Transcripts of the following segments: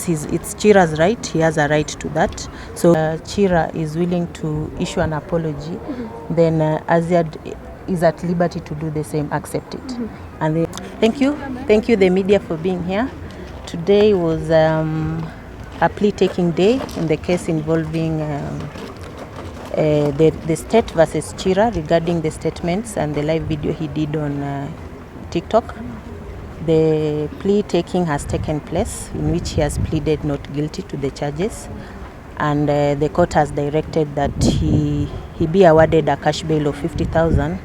it's Chira's right. He has a right to that. So Chira is willing to issue an apology, then Azziad is at liberty to do the same, accept it. And thank you the media for being here. Today was a plea taking day in the case involving the state versus Chira regarding the statements and the live video he did on TikTok. The plea taking has taken place, in which he has pleaded not guilty to the charges, and the court has directed that he be awarded a cash bail of 50,000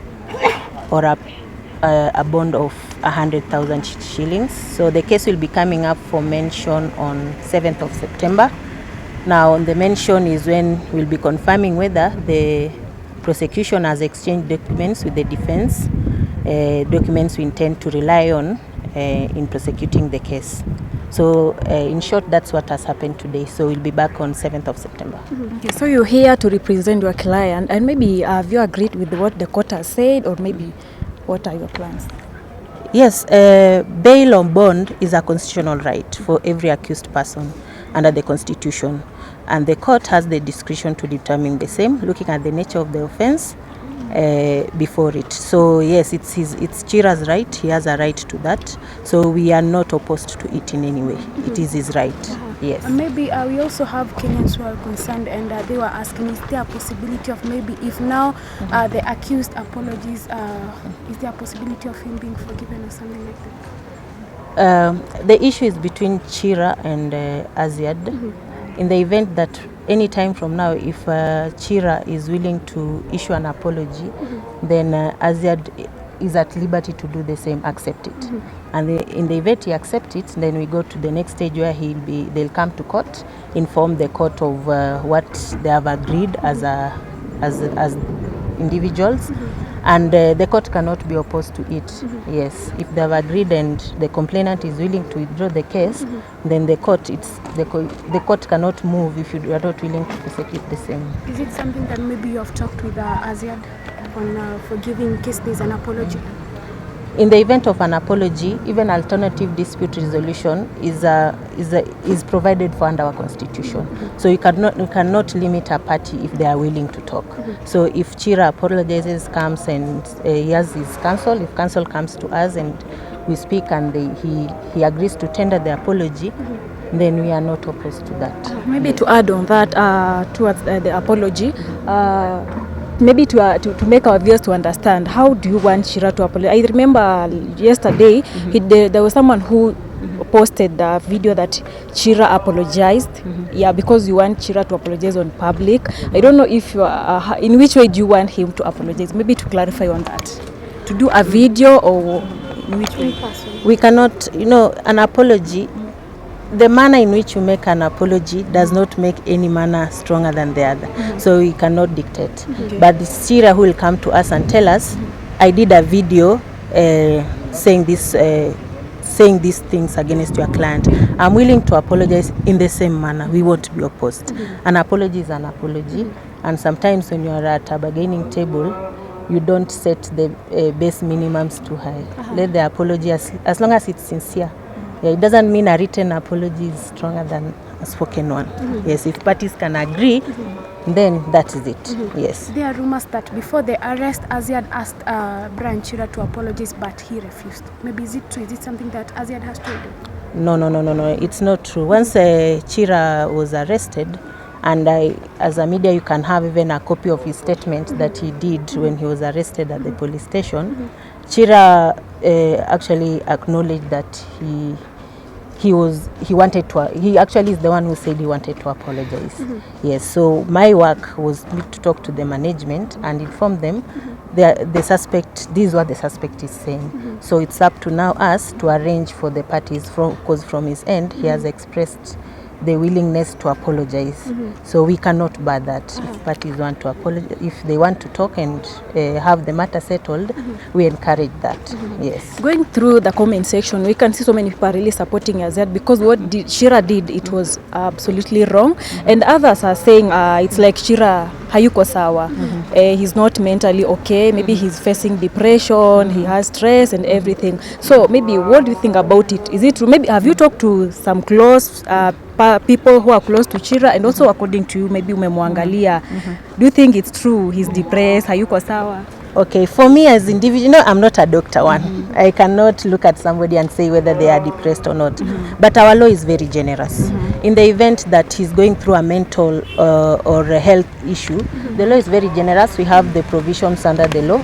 or a bond of 100,000 shillings. So the case will be coming up for mention on 7th of September. Now, on the mention is when we'll be confirming whether the prosecution has exchanged documents with the defense, documents we intend to rely on in prosecuting the case. So in short, that's what has happened today. So we'll be back on 7th of September. Okay, so you're here to represent your client, and maybe have you agreed with what the court has said, or maybe what are your plans? Yes, bail on bond is a constitutional right for every accused person under the Constitution, and the court has the discretion to determine the same, looking at the nature of the offense before it. So yes, it's Chira's right. He has a right to that. So we are not opposed to it in any way. It is his right. Yes. And maybe we also have Kenyans who are concerned, and they were asking, is there a possibility of maybe if now the accused apologies, is there a possibility of him being forgiven or something like that? The issue is between Chira and Azziad. In the event that any time from now, if Chira is willing to issue an apology, then Azziad is at liberty to do the same, accept it. And in the event he accepts it, then we go to the next stage where they'll come to court, inform the court of what they have agreed as individuals. And the court cannot be opposed to it. Yes, if they have agreed and the complainant is willing to withdraw the case, then the court cannot move if you are not willing to prosecute the same. Is it something that maybe you have talked with Azziad on forgiving in case there's an apology? In the event of an apology, even alternative dispute resolution is provided for under our Constitution. So you cannot limit a party if they are willing to talk. So if Chira apologizes, comes and he has his counsel, if counsel comes to us and we speak and he agrees to tender the apology, then we are not opposed to that. Maybe to add on that, towards the apology, maybe to make our viewers to understand, how do you want Chira to apologize? I remember yesterday there was someone who posted the video that Chira apologized. Yeah, because you want Chira to apologize on public. I don't know if you are, in which way do you want him to apologize? Maybe to clarify on that. To do a video, or in which way? We cannot, an apology. The manner in which you make an apology does not make any manner stronger than the other. So we cannot dictate. But it's Chira who will come to us and tell us, I did a video saying these things against your client. I'm willing to apologize in the same manner. We won't be opposed. An apology is an apology. And sometimes when you are at a bargaining table, you don't set the base minimums too high. Let the apology, as long as it's sincere. Yeah, it doesn't mean a written apology is stronger than a spoken one. Yes, if parties can agree, then that is it. Yes. There are rumors that before the arrest, Azziad asked Brian Chira to apologize, but he refused. Maybe is it true? Is it something that Azziad has told you? No. It's not true. Once Chira was arrested, and as a media, you can have even a copy of his statement that he did when he was arrested at the police station. Chira actually acknowledged that he actually is the one who said he wanted to apologize. Yes, so my work was to talk to the management and inform them the suspect, this is what the suspect is saying. So it's up to now us to arrange for the parties, because from his end he has expressed the willingness to apologize. So we cannot bar that. If parties want to apologize, if they want to talk and have the matter settled, we encourage that. Yes. Going through the comment section, we can see so many people are really supporting Azziad, because what Chira did, it was absolutely wrong. And others are saying it's like Chira hayuko sawa. He's not mentally okay, maybe he's facing depression, he has stress and everything. So maybe what do you think about it? Is it true? Maybe have you talked to some close people who are close to Chira, and also according to you, maybe umemwangalia, do you think it's true he's depressed, hayuko sawa? Okay, for me as individual, I'm not a doctor one. I cannot look at somebody and say whether they are depressed or not. But our law is very generous. In the event that he's going through a mental or a health issue, the law is very generous. We have the provisions under the law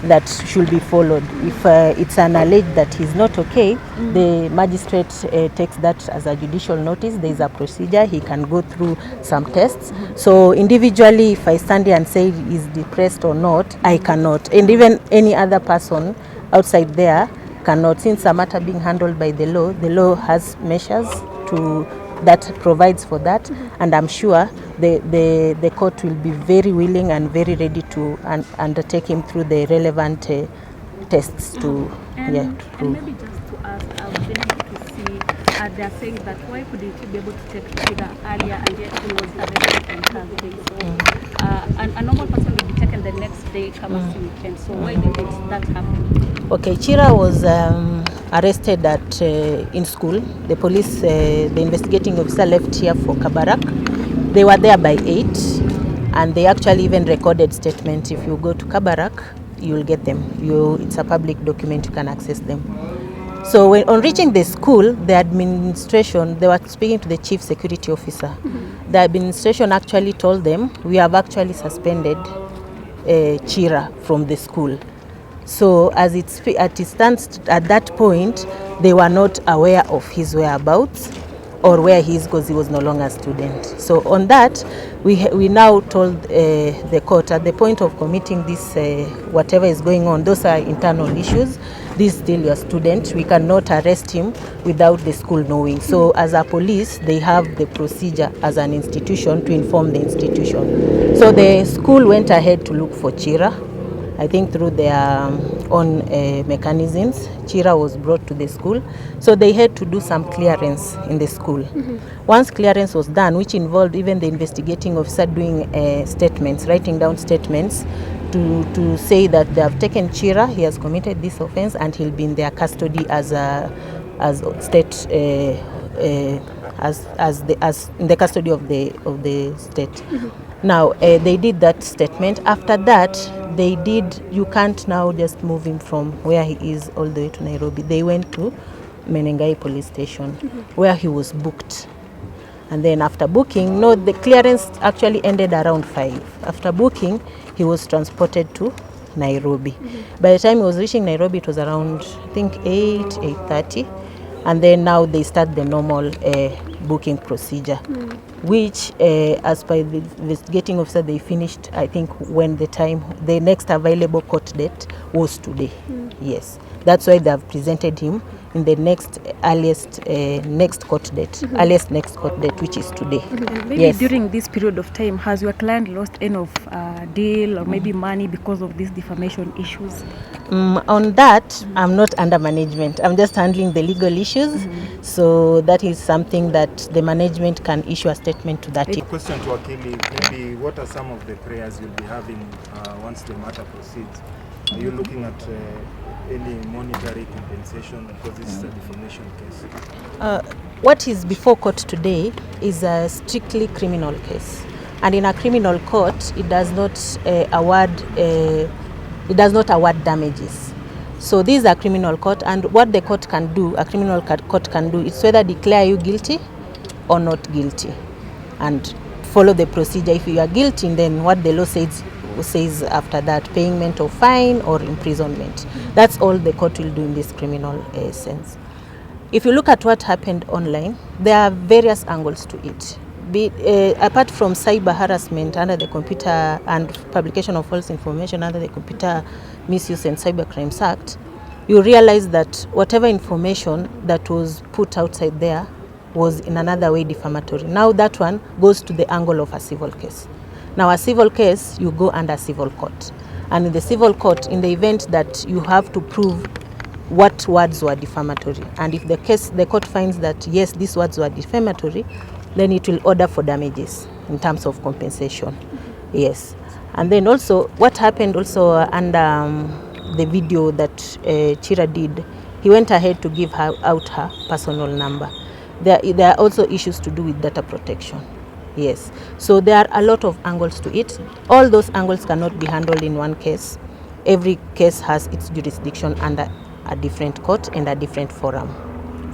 that should be followed. If it's an alleged that he's not okay, the magistrate takes that as a judicial notice. There is a procedure. He can go through some tests. So individually, if I stand here and say he's depressed or not, I cannot. And even any other person outside there cannot. Since a matter being handled by the law has measures that provides for that, and I'm sure the court will be very willing and very ready to undertake him through the relevant tests to prove. And maybe just to ask, I've been able to see they are saying that why couldn't you be able to take Chira earlier, and yet he was arrested on Thursday. So a normal person will be taken the next day, Kabasi weekend. So why didn't that happen? Okay, Chira was arrested in school. The police, the investigating officer left here for Kabarak. They were there by 8, and they actually even recorded statement. If you go to Kabarak, you'll get them. It's a public document, you can access them. So on reaching the school, the administration, they were speaking to the chief security officer. The administration actually told them, we have actually suspended Chira from the school. So as it stands at that point, they were not aware of his whereabouts or where he is, because he was no longer a student. So on that, we now told the court, at the point of committing this, whatever is going on, those are internal issues. This is still your student. We cannot arrest him without the school knowing. So as a police, they have the procedure as an institution to inform the institution. So the school went ahead to look for Chira. I think through their own mechanisms, Chira was brought to the school. So they had to do some clearance in the school. Once clearance was done, which involved even the investigating officer doing statements, writing down statements to say that they have taken Chira, he has committed this offense, and he'll be in their custody as state, as in the custody of the state. Now they did that statement. After that, you can't now just move him from where he is all the way to Nairobi. They went to Menengai police station where he was booked. And then after booking, the clearance actually ended around 5. After booking, he was transported to Nairobi. By the time he was reaching Nairobi, it was around, I think, 8:30. And then now they start the normal booking procedure, which as per the investigating officer, they finished, I think, when the next available court date was today. Yes, that's why they have presented him in the next earliest next court date, which is today. And maybe during this period of time, has your client lost any of deal or maybe money because of these defamation issues? On that, I'm not under management. I'm just handling the legal issues. So that is something that the management can issue a statement to that. Question to Akili, maybe what are some of the prayers you'll be having once the matter proceeds? Are you looking at any monetary compensation, because this is a defamation case? What is before court today is a strictly criminal case, and in a criminal court, it does not award damages. So this is a criminal court, and what the court can do, a criminal court can do, is whether declare you guilty or not guilty, and follow the procedure. If you are guilty, then what the law says after that, payment of fine or imprisonment. That's all the court will do in this criminal sense. If you look at what happened online, there are various angles to it. Apart from cyber harassment under the Computer and Publication of False Information under the Computer Misuse and Cyber Crimes Act, you realize that whatever information that was put outside there was in another way defamatory. Now that one goes to the angle of a civil case. Now a civil case, you go under civil court. And in the civil court, in the event that you have to prove what words were defamatory, and if the court finds that yes, these words were defamatory, then it will order for damages in terms of compensation. Yes. And then also what happened also under the video that Chira did, he went ahead to give her out her personal number. There are also issues to do with data protection. Yes. So there are a lot of angles to it. All those angles cannot be handled in one case. Every case has its jurisdiction under a different court and a different forum.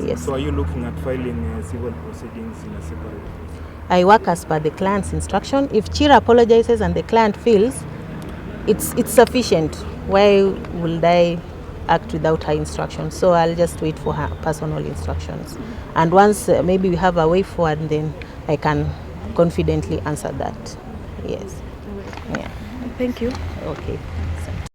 Yes. So are you looking at filing civil proceedings in a separate case? I work as per the client's instruction. If Chira apologizes and the client feels it's sufficient, why would I act without her instructions? So I'll just wait for her personal instructions. And once maybe we have a way forward, then I can confidently answer that. Yes. Yeah. Thank you. Okay.